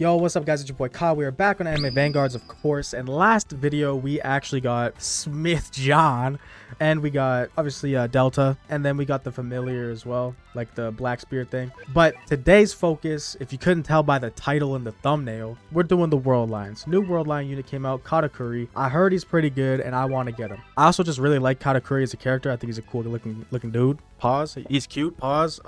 Yo, what's up guys, it's your boy Kyle. We are back on Anime Vanguards, of course, and last video we actually got Smith John, and we got obviously Delta, and then we got the familiar as well, like the black spirit thing. But today's focus, if you couldn't tell by the title and the thumbnail, we're doing the world lines. New world line unit came out, Katakuri. I heard he's pretty good and I want to get him. I also just really like Katakuri as a character. I think he's a cool looking dude. Pause. He's cute. Pause.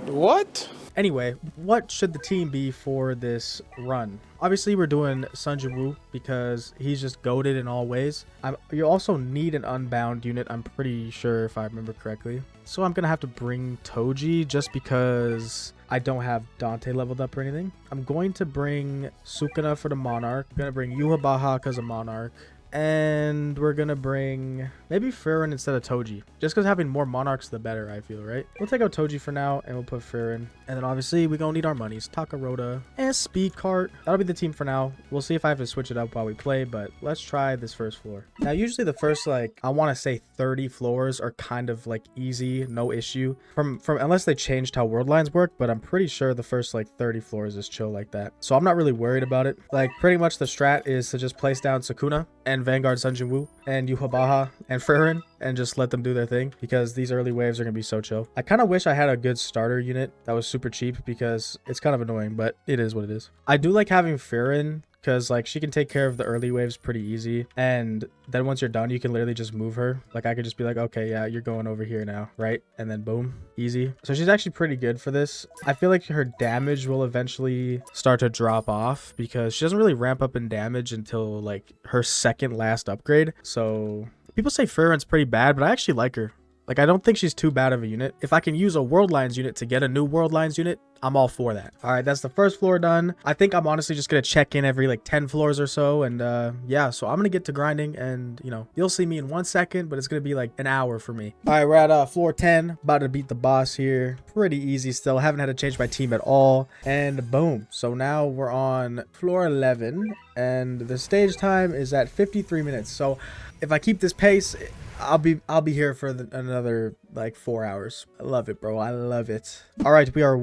What? Anyway, what should the team be for this run? Obviously, we're doing Sunjin because he's just goated in all ways. You also need an unbound unit, I'm pretty sure, if I remember correctly. So I'm going to have to bring Toji just because I don't have Dante leveled up or anything. I'm going to bring Sukuna for the Monarch. I'm going to bring Yuhabaha because of Monarch. And we're gonna bring maybe Farron instead of Toji, just because having more monarchs the better, I feel, right? We'll take out Toji for now and we'll put Farron, and then obviously we're gonna need our monies, Takarota and Speed Cart. That'll be the team for now. We'll see if I have to switch it up while we play, but let's try this first floor. Now usually the first, like, I want to say 30 floors are kind of like easy, no issue, from unless they changed how world lines work, but I'm pretty sure the first like 30 floors is chill like that, so I'm not really worried about it. Like, pretty much the strat is to just place down Sukuna and Vanguard Sunjin and Yuhabaha and Farron and just let them do their thing, because these early waves are gonna be so chill. I kind of wish I had a good starter unit that was super cheap, because it's kind of annoying, but it is what it is. I do like having Farron because, like, she can take care of the early waves pretty easy, and then once you're done you can literally just move her. Like, I could just be like, okay, yeah, you're going over here now, right? And then boom, easy. So she's actually pretty good for this. I feel like her damage will eventually start to drop off because she doesn't really ramp up in damage until like her second last upgrade. So people say Farron's pretty bad, but I actually like her. Like, I don't think she's too bad of a unit. If I can use a World Lines unit to get a new World Lines unit, I'm all for that. All right, that's the first floor done. I think I'm honestly just going to check in every like 10 floors or so. And yeah, so I'm going to get to grinding, and you know, you'll see me in 1 second, but it's going to be like an hour for me. All right, we're at floor 10, about to beat the boss here. Pretty easy still. Haven't had to change my team at all. And boom. So now we're on floor 11, and the stage time is at 53 minutes. So if I keep this pace, I'll be here for another like 4 hours. I love it, bro. I love it. All right, we are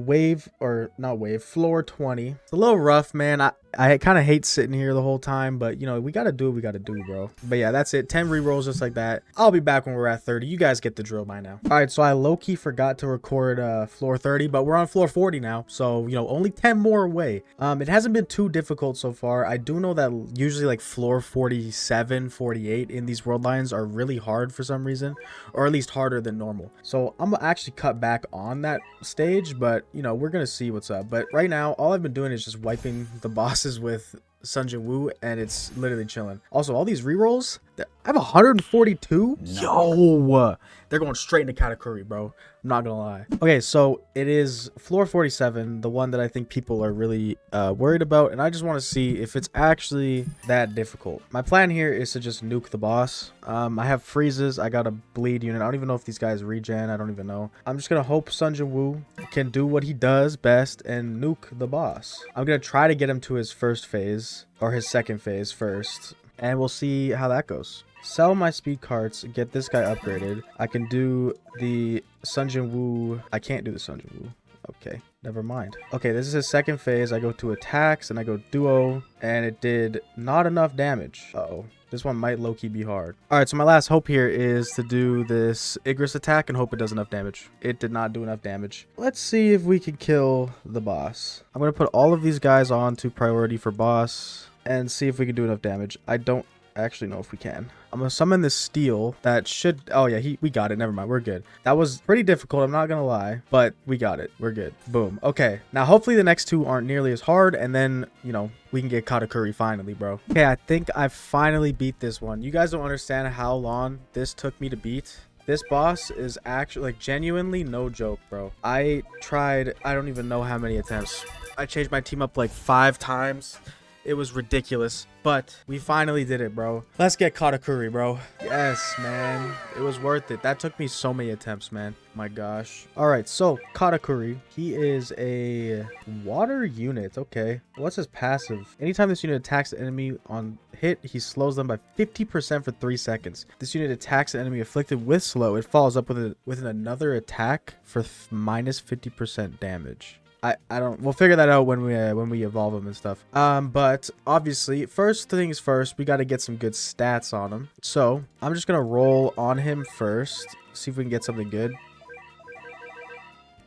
floor 20. It's a little rough, man. I kind of hate sitting here the whole time, but you know, we gotta do what we gotta do, bro. But yeah, that's it. 10 rerolls just like that. I'll be back when we're at 30. You guys get the drill by now. All right, so I low-key forgot to record floor 30, but we're on floor 40 now, so you know, only 10 more away. It hasn't been too difficult so far. I do know that usually like floor 47, 48 in these world lines are really hard for some reason, or at least harder than normal. So I'm gonna actually cut back on that stage, but you know, we're gonna see what's up. But right now all I've been doing is just wiping the bosses with Sunjin, and it's literally chilling. Also, all these rerolls, I have 142. No. Yo, they're going straight into Katakuri, bro. I'm not gonna lie. Okay, so it is floor 47, the one that I think people are really worried about, and I just want to see if it's actually that difficult. My plan here is to just nuke the boss. I have freezes. I got a bleed unit. I don't even know if these guys regen. I don't even know. I'm just gonna hope Sunjin can do what he does best and nuke the boss. I'm gonna try to get him to his first phase, or his second phase first, and we'll see how that goes. Sell my speed carts, get this guy upgraded. I can do the Sunjin. I can't do the Sunjin. Okay, never mind. Okay, this is his second phase. I go to attacks and I go duo, and it did not enough damage. Uh-oh. This one might low-key be hard. All right, so my last hope here is to do this Igris attack and hope it does enough damage. It did not do enough damage. Let's see if we can kill the boss. I'm going to put all of these guys on to priority for boss and see if we can do enough damage. I don't actually know if we can. I'm gonna summon this steel that should, oh yeah, we got it. Never mind, we're good. That was pretty difficult, I'm not gonna lie, but we got it. We're good. Boom. Okay, now hopefully the next two aren't nearly as hard, and then, you know, we can get Katakuri finally, bro. Okay, I think I finally beat this one. You guys don't understand how long this took me to beat. This boss is actually, like, genuinely no joke, bro. I tried, I don't even know how many attempts. I changed my team up like 5 times. It was ridiculous, but we finally did it, bro. Let's get Katakuri, bro. Yes, man. It was worth it. That took me so many attempts, man. My gosh. All right, so Katakuri, he is a water unit. Okay. What's his passive? Anytime this unit attacks the enemy on hit, he slows them by 50% for 3 seconds. This unit attacks an enemy afflicted with slow. It follows up with another attack for minus 50% damage. I don't, we'll figure that out when we evolve him and stuff. But obviously, first things first, we got to get some good stats on him. So I'm just gonna roll on him first, see if we can get something good.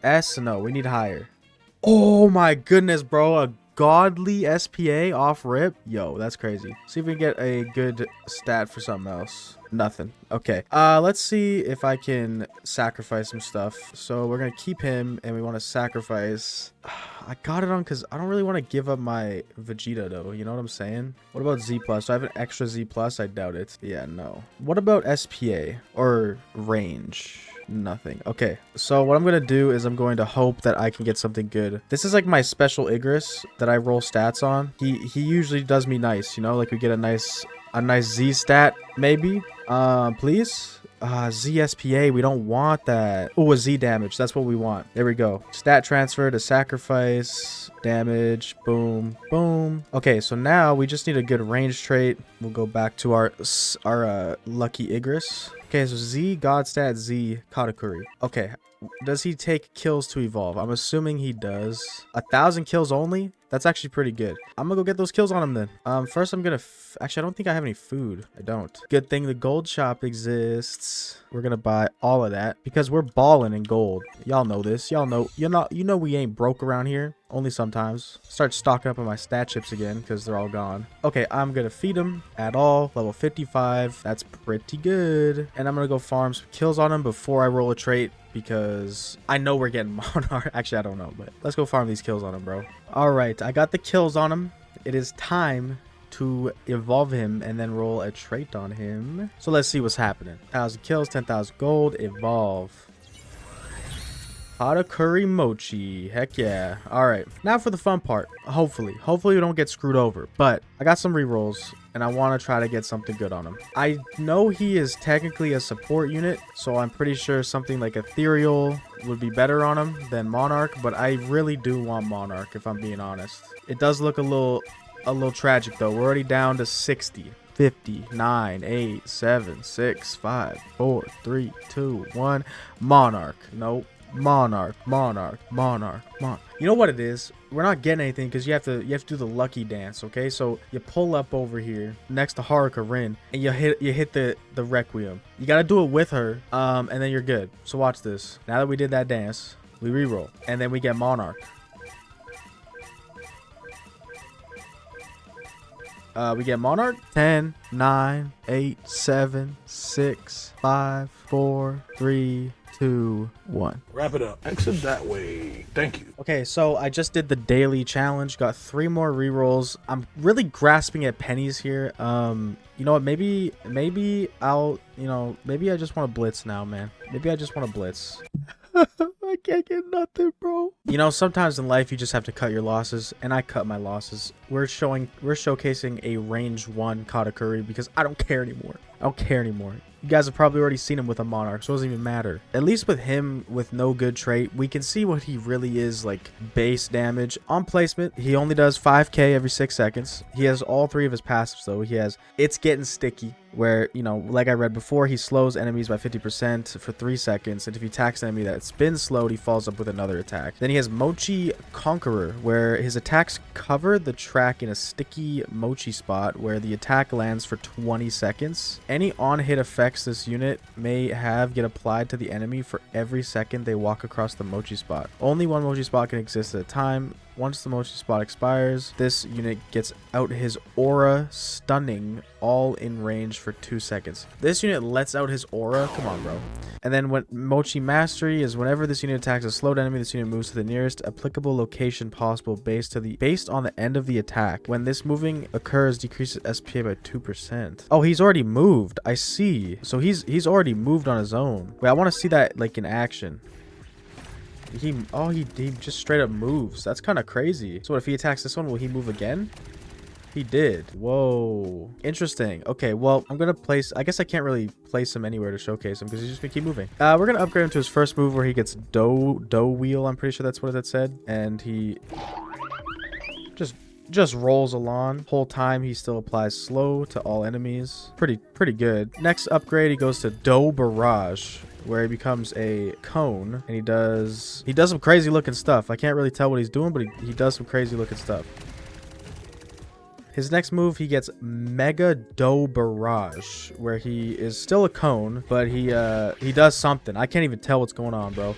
S, no, we need higher. Oh my goodness, bro, a godly SPA off rip. Yo, that's crazy. See if we can get a good stat for something else. Nothing. Okay, let's see if I can sacrifice some stuff. So we're gonna keep him, and we want to sacrifice. I got it on because I don't really want to give up my Vegeta though, you know what I'm saying? What about Z plus? Do I have an extra Z plus? I doubt it. Yeah, no. What about SPA or range? Nothing. Okay, so what I'm gonna do is I'm going to hope that I can get something good. This is like my special Igris that I roll stats on. He usually does me nice, you know, like we get a nice Z stat maybe. Please. ZSPA, we don't want that. Oh, a Z damage, that's what we want. There we go. Stat transfer to sacrifice, damage, boom, boom. Okay, so now we just need a good range trait. We'll go back to our lucky Igris. Okay, so Z, God stat, Z, Katakuri. Okay, does he take kills to evolve? I'm assuming he does. 1,000 kills only? That's actually pretty good. I'm gonna go get those kills on him then. First I'm gonna actually, I don't think I have any food. I don't. Good thing the gold shop exists. We're gonna buy all of that because we're balling in gold. Y'all know this. Y'all know, you know we ain't broke around here. Only sometimes. Start stocking up on my stat chips again because they're all gone. Okay, I'm gonna feed him at all. Level 55. That's pretty good. And I'm gonna go farm some kills on him before I roll a trait because I know we're getting Monarch. Actually, I don't know, but let's go farm these kills on him, bro. All right, I got the kills on him. It is time to evolve him and then roll a trait on him. So let's see what's happening. 1,000 kills, 10,000 gold, evolve. Katakuri Mochi. Heck yeah. All right, now for the fun part. Hopefully we don't get screwed over, but I got some rerolls and I want to try to get something good on him. I know he is technically a support unit, so I'm pretty sure something like Ethereal would be better on him than Monarch, but I really do want Monarch if I'm being honest. It does look a little tragic though. We're already down to 60. 50, 9, 8, 7, 6, 5, 4, 3, 2, 1. Monarch. Nope. Monarch. You know what it is? We're not getting anything because you have to do the lucky dance, okay? So you pull up over here next to Haruka Rin and you hit the Requiem. You gotta do it with her, and then you're good. So watch this. Now that we did that dance, we reroll, and then we get Monarch. We get Monarch. 10, 9, 8, 7, 6, 5, 4, 3, 2, 1. Wrap it up. Exit that way. Thank you. Okay, so I just did the daily challenge. Got 3 more rerolls. I'm really grasping at pennies here. You know what? Maybe I'll. Maybe I just want to blitz now, man. Maybe I just want to blitz. I can't get nothing, bro. You know, sometimes in life you just have to cut your losses, and I cut my losses. We're showcasing a range 1 Katakuri because I don't care anymore. You guys have probably already seen him with a Monarch, so it doesn't even matter. At least with him, with no good trait, we can see what he really is, like base damage. On placement, he only does 5k every 6 seconds. He has all 3 of his passives though. He has It's Getting Sticky, where, you know, like I read before, he slows enemies by 50% for 3 seconds, and if he attacks an enemy that's been slowed, he follows up with another attack. Then he has Mochi Conqueror, where his attacks cover the track in a sticky Mochi spot, where the attack lands for 20 seconds. Any on-hit effects this unit may have get applied to the enemy for every second they walk across the Mochi spot. Only 1 Mochi spot can exist at a time. Once the Mochi spot expires, this unit gets out his aura, stunning all in range for 2 seconds. This unit lets out his aura. Come on, bro. And then when Mochi Mastery is whenever this unit attacks a slowed enemy, this unit moves to the nearest applicable location possible based on the end of the attack. When this moving occurs, decreases SPA by 2%. Oh, he's already moved. I see. So he's already moved on his own. Wait, I want to see that like in action. He just straight up moves. That's kind of crazy. So if he attacks this one, will he move again? He did. Whoa. Interesting. Okay, well, I'm gonna place, I guess I can't really place him anywhere to showcase him because he's just gonna keep moving. We're gonna upgrade him to his first move where he gets dough wheel. I'm pretty sure that's what that said. And he just rolls along. Whole time he still applies slow to all enemies. Pretty good. Next upgrade, he goes to Dough Barrage. where he becomes a cone, and he does some crazy looking stuff. I can't really tell what he's doing, but he does some crazy looking stuff. His next move, he gets Mega Dough Barrage, where he is still a cone, but he does something. I can't even tell what's going on, bro.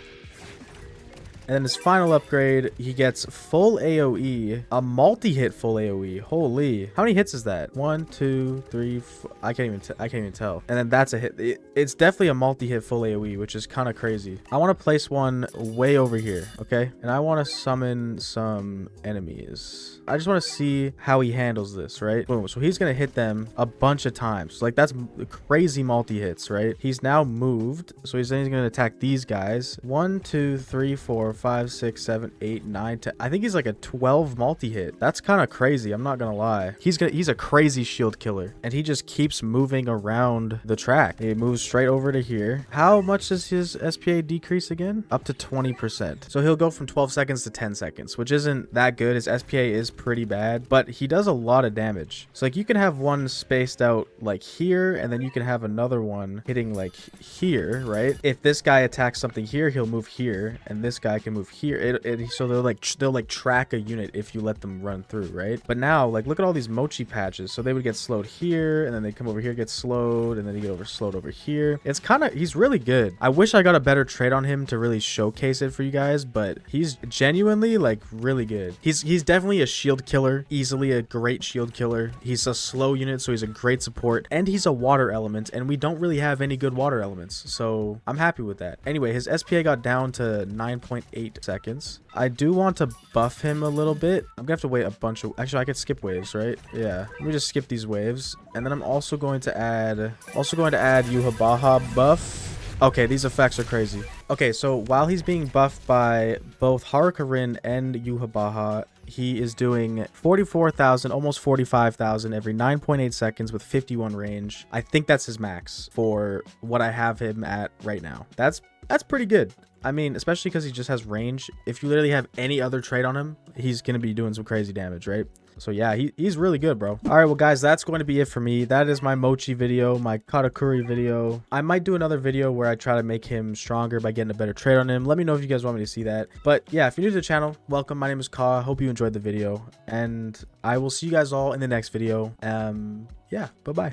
And then his final upgrade, he gets full AoE, a multi-hit full AoE. Holy, how many hits is that? 1, 2, 3, 4. I can't even tell. And then that's a hit. It's definitely a multi-hit full AoE, which is kind of crazy. I want to place one way over here, okay? And I want to summon some enemies. I just want to see how he handles this, right? Boom. So he's going to hit them a bunch of times. Like, that's crazy multi-hits, right? He's now moved. So he's going to attack these guys. 1, 2, 3, 4, 5, 6, 7, 8, 9, 10. I think he's like a 12 multi-hit. That's kind of crazy. I'm not going to lie. He's a crazy shield killer. And he just keeps moving around the track. He moves straight over to here. How much does his SPA decrease again? Up to 20%. So he'll go from 12 seconds to 10 seconds, which isn't that good. His SPA is pretty bad, but he does a lot of damage. So like you can have one spaced out like here, and then you can have another one hitting like here, right? If this guy attacks something here, he'll move here, and this guy can move here. So they'll like track a unit if you let them run through, right? But now like look at all these mochi patches. So they would get slowed here, and then they come over here, get slowed, and then you get slowed over here. It's kind of, he's really good. I wish I got a better trade on him to really showcase it for you guys, but he's genuinely like really good. He's definitely a shield killer, easily a great shield killer. He's a slow unit, so he's a great support, and he's a water element, and we don't really have any good water elements, so I'm happy with that. Anyway, his SPA got down to 9.8 seconds. I do want to buff him a little bit. I'm gonna have to wait a bunch of, actually I could skip waves, right? Yeah, let me just skip these waves, and then I'm also going to add Yuhabaha buff. Okay, these effects are crazy. Okay, so while he's being buffed by both Harukarin and Yuhabaha, he is doing 44,000, almost 45,000 every 9.8 seconds with 51 range. I think that's his max for what I have him at right now. That's pretty good. I mean, especially because he just has range. If you literally have any other trait on him, he's going to be doing some crazy damage, right? So yeah, he's really good, bro. All right, well guys, that's going to be it for me. That is my mochi video, my Katakuri video. I might do another video where I try to make him stronger by getting a better trade on him. Let me know if you guys want me to see that. But yeah, if you're new to the channel, welcome. My name is Ka. I hope you enjoyed the video, and I will see you guys all in the next video. Yeah, bye-bye.